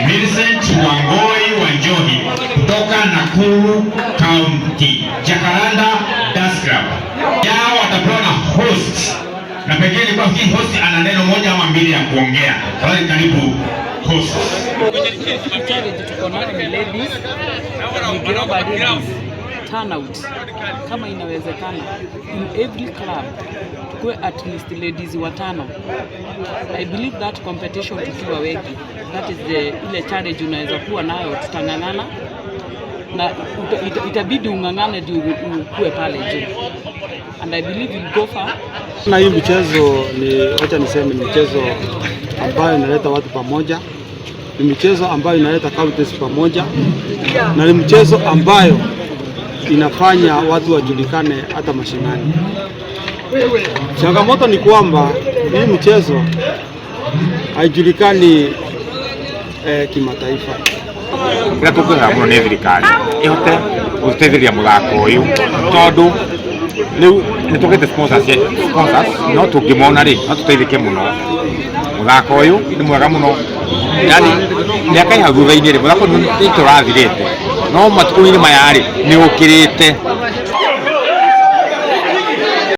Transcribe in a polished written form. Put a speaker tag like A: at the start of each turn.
A: Vincent Wangoi Wanjohi kutoka Nakuru County, Jacaranda Dance Club. Yao watapewa na host. Na pekee ni kwa host ana neno moja ama mbili ya kuongea. Tafadhali karibu host.
B: Turnout kama inawezekana in every club tukue at least ladies watano. I believe that competition tukiwa wengi, that is ile challenge unaweza kuwa nayo, tutang'ang'ana na itabidi ung'ang'ane ndio ukue pale juu, and I believe we'll go far.
C: Na hii mchezo ni, acha niseme, ni mchezo ambayo inaleta watu pamoja, ni mchezo ambayo inaleta counties pamoja, na ni mchezo ambayo inafanya watu wajulikane hata mashinani. Changamoto ni kwamba hii mchezo haijulikani kimataifa.
D: Kira tukwenda muno ni thirikari ihote guteithĩrĩria muthako uyu tondu riu ni tugite sponsors no tungimona ri no tuteithike muno. Muthako uyu ni mwega muno, yani miaka ya thutha-inĩ ri muthako ni turathirite, no matuku-inĩ maya ri ni ukirite.